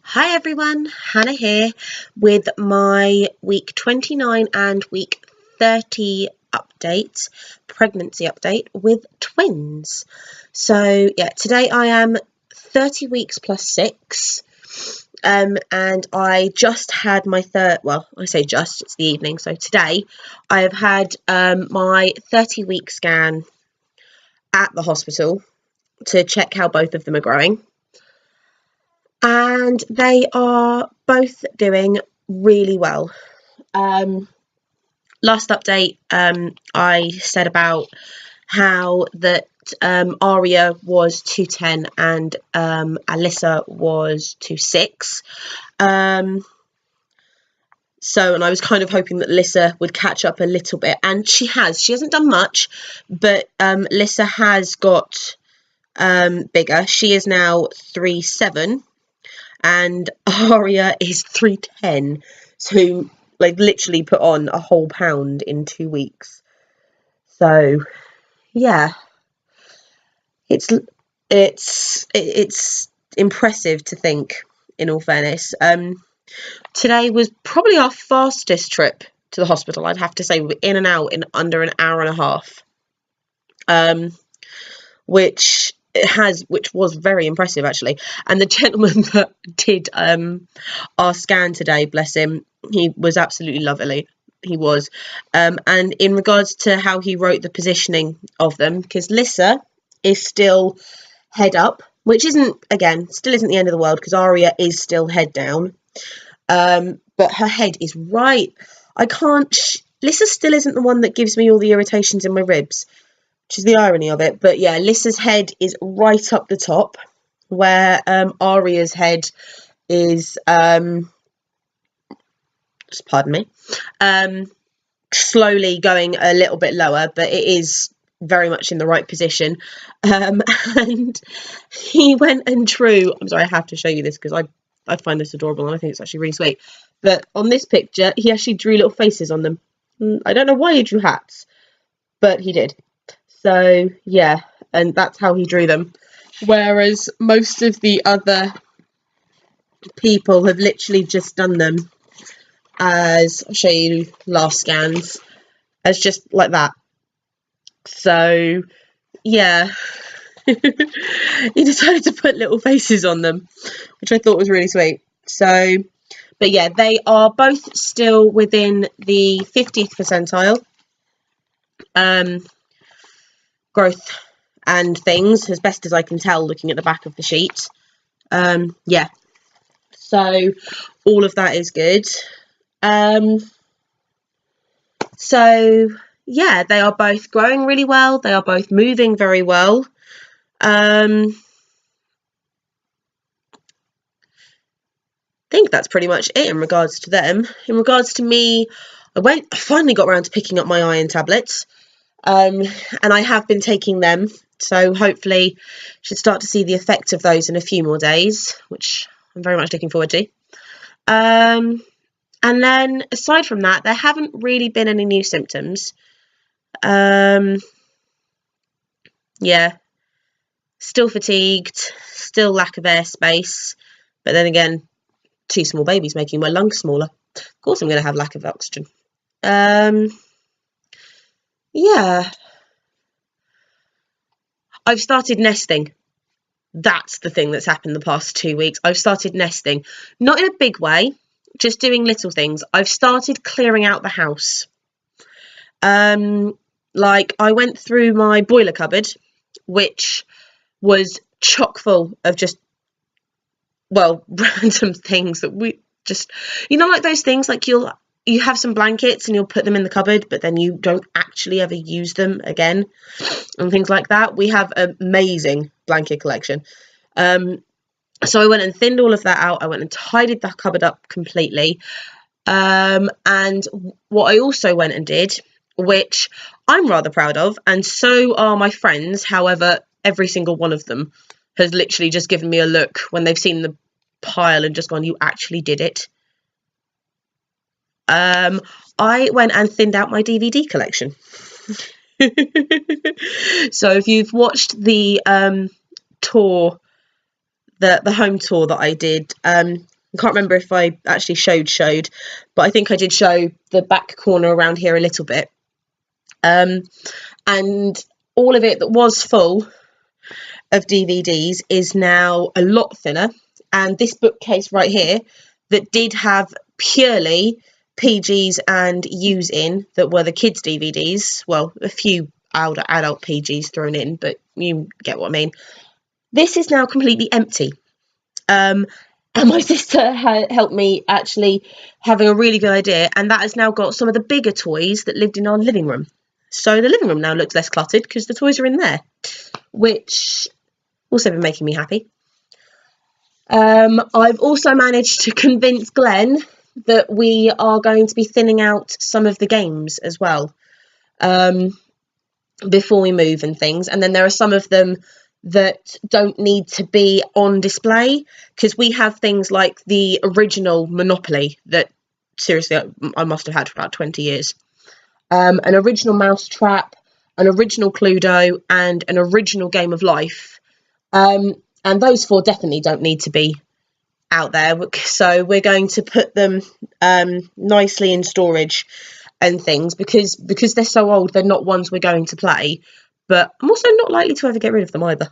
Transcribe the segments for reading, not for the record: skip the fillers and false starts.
Hi everyone, Hannah here with my week 29 and week 30 update, pregnancy update with twins. So yeah, today I am 30 weeks plus 6 and I just had my I say just, it's the evening, so today I have had my 30-week scan at the hospital to check how both of them are growing. And they are both doing really well. Last update, I said about how that Aria was 210 and Alyssa was 26. And I was kind of hoping that Alyssa would catch up a little bit, and she has. She hasn't done much, but Alyssa has got bigger. She is now 3'7". And Aria is 3'10", so like literally put on a whole pound in 2 weeks. So yeah, it's impressive to think, in all fairness. Today was probably our fastest trip to the hospital, I'd have to say. We were in and out in under an hour and a half, which was very impressive, actually. And the gentleman that did our scan today, bless him, he was absolutely lovely. He was. And in regards to how he wrote the positioning of them, because Lissa is still head up, which still isn't the end of the world, because Aria is still head down. But her head is right. Lissa still isn't the one that gives me all the irritations in my ribs, which is the irony of it. But yeah, Lissa's head is right up the top, where Aria's head is, just pardon me, slowly going a little bit lower, but it is very much in the right position. And he went and drew, I'm sorry, I have to show you this because I find this adorable and I think it's actually really sweet. But on this picture, he actually drew little faces on them. I don't know why he drew hats, but he did. So yeah, and that's how he drew them. Whereas most of the other people have literally just done them as, I'll show you last scans, as just like that. So yeah, he decided to put little faces on them, which I thought was really sweet. So, but yeah, they are both still within the 50th percentile. Growth and things, as best as I can tell looking at the back of the sheet. Yeah, so all of that is good. So yeah, they are both growing really well. They are both moving very well. I think that's pretty much it in regards to them. In regards to me, I finally got around to picking up my iron tablets. And I have been taking them, so hopefully should start to see the effect of those in a few more days, which I'm very much looking forward to. And then aside from that, there haven't really been any new symptoms. Yeah, still fatigued, still lack of airspace, but then again, 2 small babies making my lungs smaller. Of course I'm going to have lack of oxygen. Yeah. I've started nesting. That's the thing that's happened the past 2 weeks. I've started nesting. Not in a big way, just doing little things. I've started clearing out the house. Like, I went through my boiler cupboard, which was chock full of just, random things that we just, like those things, like you have some blankets and you'll put them in the cupboard, but then you don't actually ever use them again, and things like that. We have an amazing blanket collection. So I went and thinned all of that out. I went and tidied the cupboard up completely. And what I also went and did, which I'm rather proud of, and so are my friends, however, every single one of them has literally just given me a look when they've seen the pile and just gone, "You actually did it." I went and thinned out my DVD collection. So if you've watched the tour, the home tour that I did, I can't remember if I actually showed, but I think I did show the back corner around here a little bit. And all of it that was full of DVDs is now a lot thinner. And this bookcase right here that did have purely PGs and Us in, that were the kids' DVDs, well, a few adult PGs thrown in, but you get what I mean. This is now completely empty. And my sister helped me actually having a really good idea, and that has now got some of the bigger toys that lived in our living room. So the living room now looks less cluttered because the toys are in there, which also been making me happy. I've also managed to convince Glenn that we are going to be thinning out some of the games as well, before we move and things. And then there are some of them that don't need to be on display, because we have things like the original Monopoly that seriously I must have had for about 20 years. An original Mousetrap, an original Cluedo, and an original Game of Life. And those 4 definitely don't need to be out there. So we're going to put them nicely in storage and things, because they're so old, they're not ones we're going to play. But I'm also not likely to ever get rid of them either.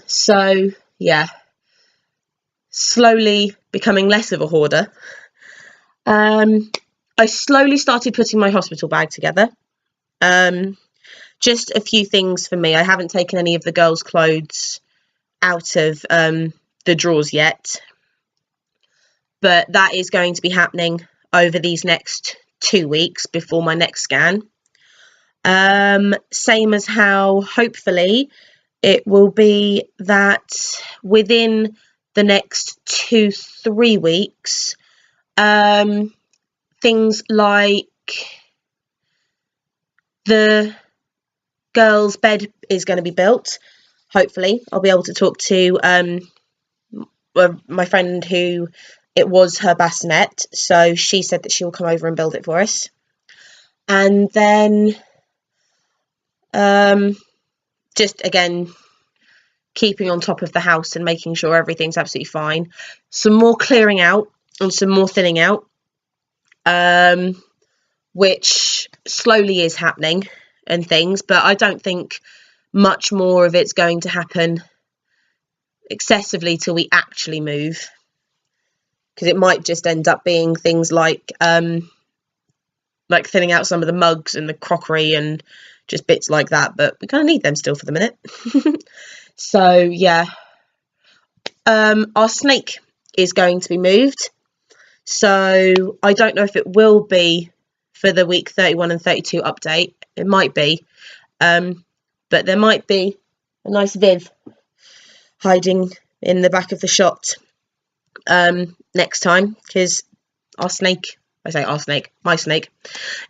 So yeah, slowly becoming less of a hoarder. I slowly started putting my hospital bag together. Just a few things for me. I haven't taken any of the girls' clothes out of the drawers yet, but that is going to be happening over these next 2 weeks before my next scan. Same as how hopefully it will be that within the next 2-3 weeks, things like the girls' bed is going to be built. Hopefully I'll be able to talk to my friend who it was her bassinet, so she said that she will come over and build it for us. And then just again keeping on top of the house and making sure everything's absolutely fine. Some more clearing out and some more thinning out, which slowly is happening and things, but I don't think much more of it's going to happen excessively till we actually move, because it might just end up being things like thinning out some of the mugs and the crockery and just bits like that, but we kind of need them still for the minute. So yeah, our snake is going to be moved, so I don't know if it will be for the week 31 and 32 update. It might be, but there might be a nice Viv hiding in the back of the shot next time, because my snake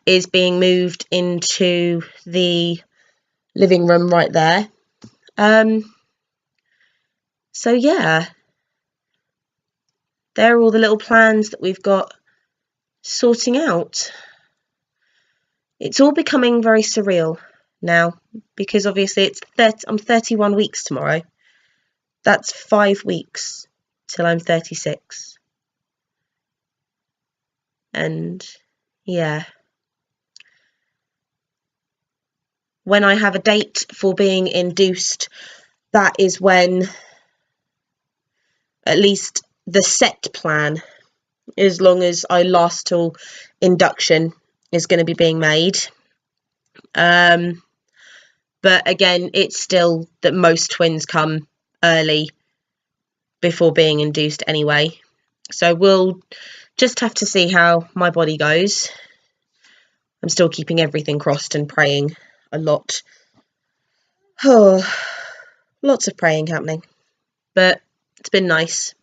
is being moved into the living room right there. So yeah, there are all the little plans that we've got sorting out. It's all becoming very surreal now, because obviously I'm 31 weeks tomorrow. That's 5 weeks till I'm 36. And yeah, when I have a date for being induced, that is when at least the set plan, as long as I last till induction, is going to be being made. But again, it's still that most twins come early before being induced anyway. So we'll just have to see how my body goes. I'm still keeping everything crossed and praying a lot. Oh, lots of praying happening. But it's been nice.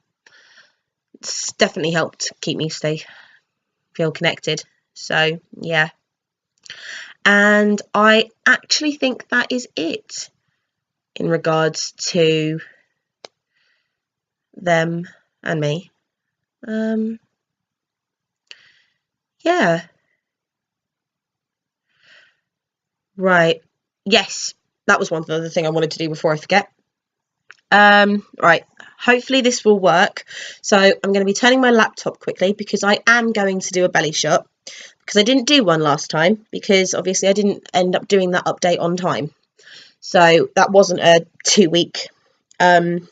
It's definitely helped keep me feel connected. So yeah. And I actually think that is it in regards to them and me. Yeah. Right. Yes, that was one other thing I wanted to do before I forget. Right, hopefully this will work. So I'm going to be turning my laptop quickly because I am going to do a belly shot, because I didn't do one last time because obviously I didn't end up doing that update on time. So that wasn't a 2-week update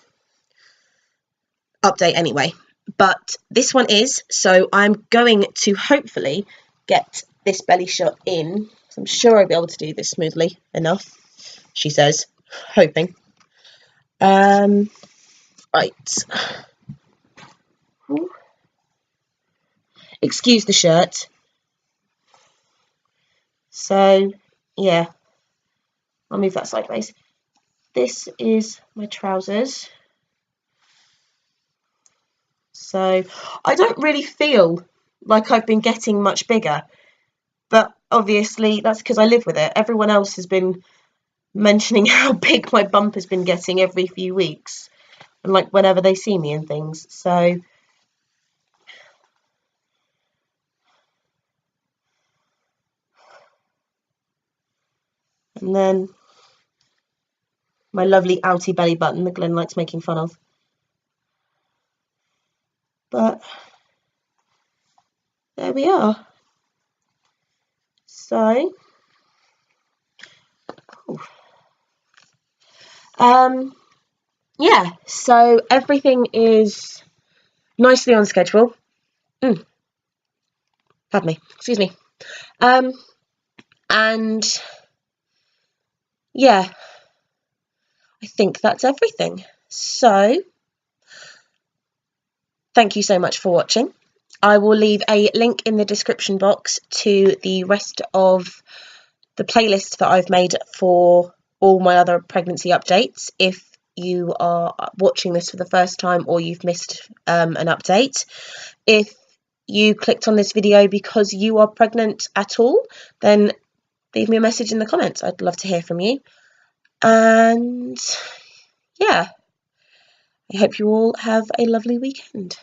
anyway. But this one is, so I'm going to hopefully get this belly shot in. I'm sure I'll be able to do this smoothly enough, she says, hoping. Right. Excuse the shirt. So, yeah, I'll move that sideways. This is my trousers. So I don't really feel like I've been getting much bigger, but obviously that's because I live with it. Everyone else has been mentioning how big my bump has been getting every few weeks, and like whenever they see me and things. So and then my lovely outie belly button that Glenn likes making fun of. But there we are. So yeah, so everything is nicely on schedule. Pardon me, excuse me. And yeah, I think that's everything. So thank you so much for watching. I will leave a link in the description box to the rest of the playlist that I've made for all my other pregnancy updates if you are watching this for the first time or you've missed an update. If you clicked on this video because you are pregnant at all, then leave me a message in the comments. I'd love to hear from you. And yeah, I hope you all have a lovely weekend.